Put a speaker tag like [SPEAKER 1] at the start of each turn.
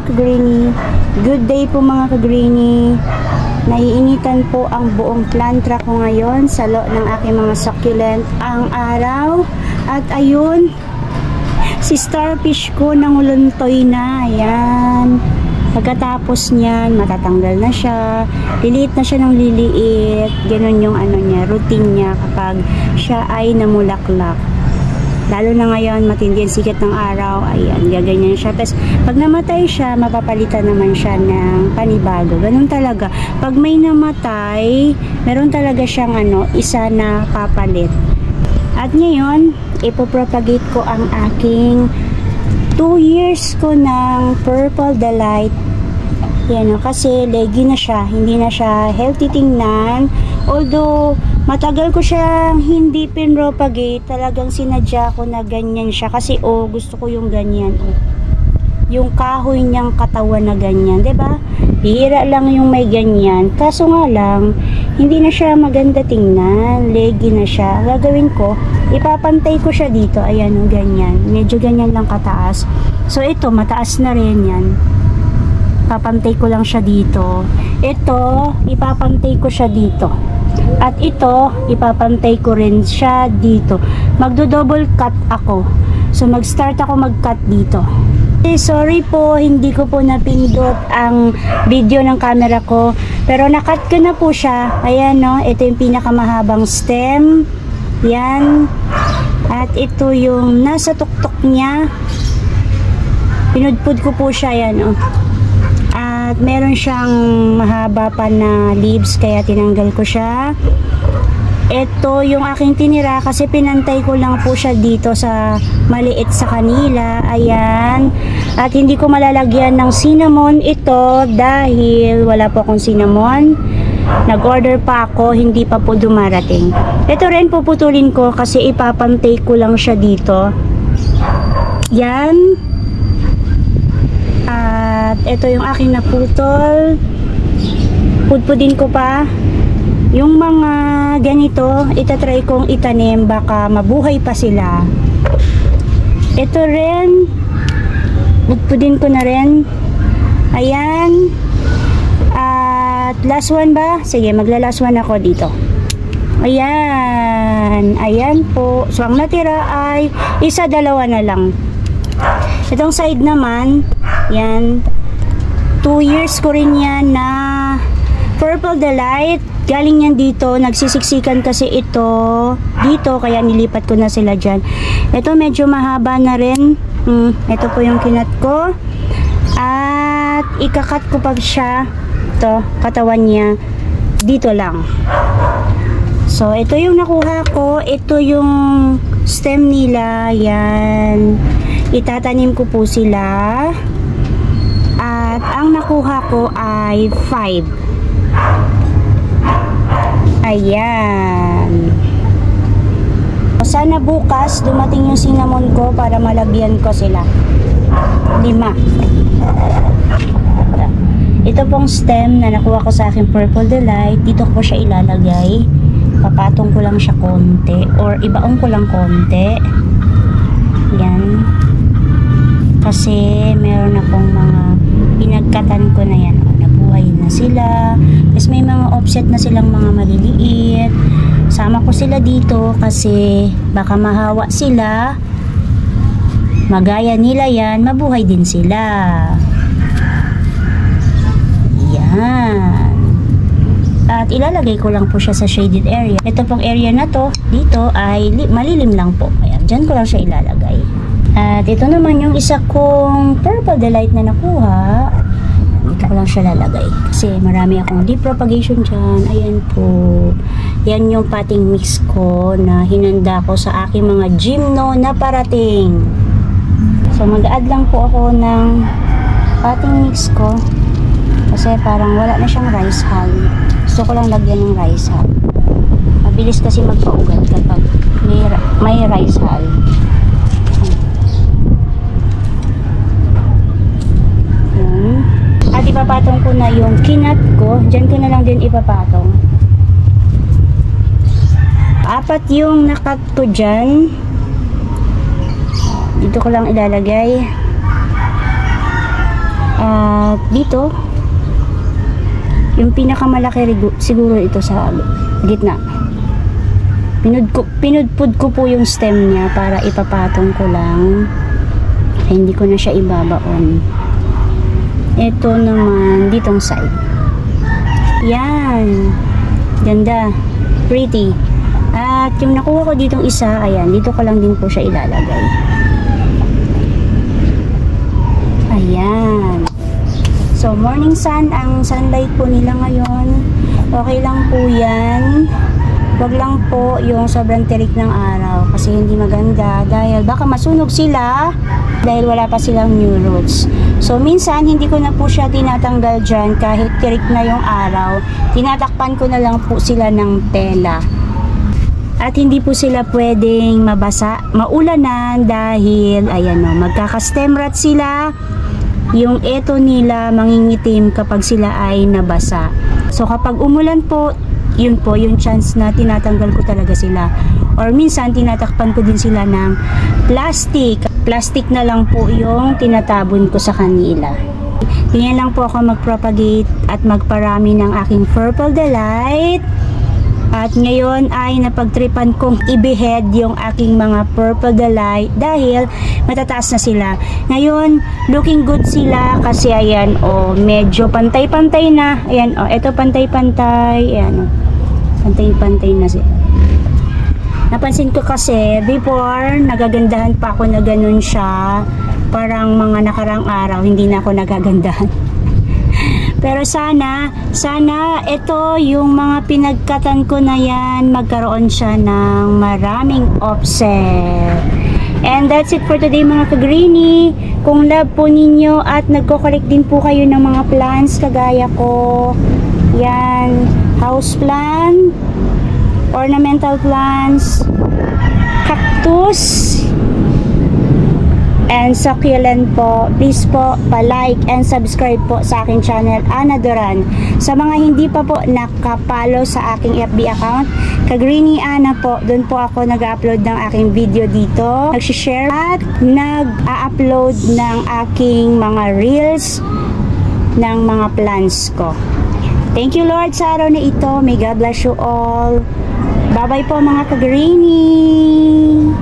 [SPEAKER 1] ka-greeny. Good day po mga ka-greeny. Naiinitan po ang buong plantra ko ngayon sa loob ng aking mga succulent ang araw. At ayun, si starfish ko nanguluntoy na. Ayan. Pagkatapos niyan, matatanggal na siya. Liliit na siya ng liliit. Ganun yung ano niya, routine niya kapag siya ay namulaklak. Lalo na ngayon, matindi ang sikat ng araw. Ayan, gaganyan siya. Tapos, pag namatay siya, mapapalitan naman siya ng panibago. Ganun talaga. Pag may namatay, meron talaga siyang isa na papalit. At ngayon, ipopropagate ko ang aking 2 years ko ng Purple Delight. Yan kasi leggy na siya. Hindi na siya healthy tingnan. Although, matagal ko siya hindi pinropagate. Talagang sinadya ko na ganyan siya. Kasi gusto ko yung ganyan. Yung kahoy niyang katawan na ganyan. 'Di ba? Hihira lang yung may ganyan. Kaso nga lang, hindi na siya maganda tingnan. Leggy na siya. Ang gagawin ko, ipapantay ko siya dito. Ayan, ganyan. Medyo ganyan lang kataas. So, ito, mataas na rin yan. Papantay ko lang siya dito. Ito, ipapantay ko siya dito. At ito, ipapantay ko rin siya dito. Magdo-double cut ako. So, mag-start ako mag-cut dito. Sorry po, hindi ko po napindot ang video ng camera ko. Pero nakat ko na po siya. Ayan, no? Ito yung pinakamahabang stem. Yan. At ito yung nasa tuktok niya. Pinudpud ko po siya. Yan, oh. At meron siyang mahaba pa na leaves kaya tinanggal ko siya. Ito yung aking tinira kasi pinantay ko lang po siya dito sa maliit sa kanila. Ayan. At hindi ko malalagyan ng cinnamon ito dahil wala po akong cinnamon. Nag-order pa ako, hindi pa po dumarating. Ito rin puputulin ko kasi ipapantay ko lang siya dito. Yan. At ito yung aking naputol. Pudpudin ko pa. Yung mga ganito, itatry kong itanim, baka mabuhay pa sila. Ito rin, pudpudin ko na rin. Ayan. At last one ba? Sige, magla-last one ako dito. Ayan. Ayan po. So, ang natira ay isa-dalawa na lang. Itong side naman, yan. 2 years ko rin yan na Purple Delight. Galing yan dito. Nagsisiksikan kasi ito dito. Kaya nilipat ko na sila dyan. Ito medyo mahaba na rin. Ito po yung kinat ko. At ikakat ko pa siya. Ito, katawan niya. Dito lang. So, ito yung nakuha ko. Ito yung stem nila. Yan. Itatanim ko po sila. At ang nakuha ko ay 5. Ayan. Sana bukas dumating yung cinnamon ko para malagyan ko sila. 5. Ito pong stem na nakuha ko sa aking Purple Delight. Dito ko siya ilalagay. Papatong ko lang siya konti or ibaong ko lang konti. Yan. Kasi meron akong mga pinagkatan ko na yan. Nabuhay na sila. Tapos may mga offset na silang mga maliliit. Sama ko sila dito kasi baka mahawa sila. Magaya nila yan. Mabuhay din sila. Yan. At ilalagay ko lang po siya sa shaded area. Ito pong area na to, dito ay malilim lang po. Ayan, dyan ko lang siya ilalagay. At ito naman yung isa kong Purple Delight na nakuha. Dito ko lang siya lalagay. Kasi marami akong deep propagation dyan. Ayan po. Yan yung potting mix ko na hinanda ko sa aking mga gymno na parating. So mag-add lang po ako ng potting mix ko. Kasi parang wala na siyang rice hull. Gusto ko lang lagyan ng rice hull. Mabilis kasi magpaugat kapag may rice hull. At ipapatong ko na yung kinat ko. Diyan ko na lang din ipapatong. 4 yung nakat ko dyan. Dito ko lang ilalagay. At dito, yung pinakamalaki siguro ito sa gitna. Pinudpud ko po yung stem niya para ipapatong ko lang. Ay, hindi ko na siya ibabaon. Ito naman, ditong side. Yan. Ganda. Pretty. At yung nakuha ko ditong isa, ayan, dito ko lang din po siya ilalagay. Ayan. So, morning sun, ang sunlight po nila ngayon. Okay lang po yan. Wag lang po yung sobrang tirik ng araw kasi hindi maganda dahil baka masunog sila dahil wala pa silang new roots. So minsan hindi ko na po siya tinatanggal dyan kahit tirik na yung araw. Tinatakpan ko na lang po sila ng tela. At hindi po sila pwedeng mabasa, maulanan dahil ayan o, magkaka-stem rot sila. Yung eto nila mangingitim kapag sila ay nabasa. So kapag umulan po, yun po yung chance na tinatanggal ko talaga sila, or minsan tinatakpan ko din sila ng plastic na lang po yung tinatabon ko sa kanila. Ganyan lang po ako mag-propagate at magparami ng aking Purple Delight. At ngayon ay napagtripan kong i-behead yung aking mga Purple Delight dahil matataas na sila. Ngayon, looking good sila kasi ayan o, medyo pantay-pantay na. Ayan o, eto pantay-pantay. Ayan o, pantay-pantay na sila. Napansin ko kasi before, nagagandahan pa ako na ganun siya. Parang mga nakarang araw, hindi na ako nagagandahan. Pero sana ito yung mga pinagkatan ko na yan, magkaroon siya ng maraming offset. And that's it for today mga ka-greenie. Kung love po ninyo at nagko-collect din po kayo ng mga plants kagaya ko, yan, house plant, ornamental plants, cactus, and succulent po, please po pa-like and subscribe po sa aking channel, Ana Duran. Sa mga hindi pa po nakapalo sa aking FB account, ka-greenie Ana po, doon po ako nag-upload ng aking video dito, nag-share at nag-upload ng aking mga reels ng mga plants ko. Thank you Lord sa araw na ito. May God bless you all. Bye bye po mga ka-greenie.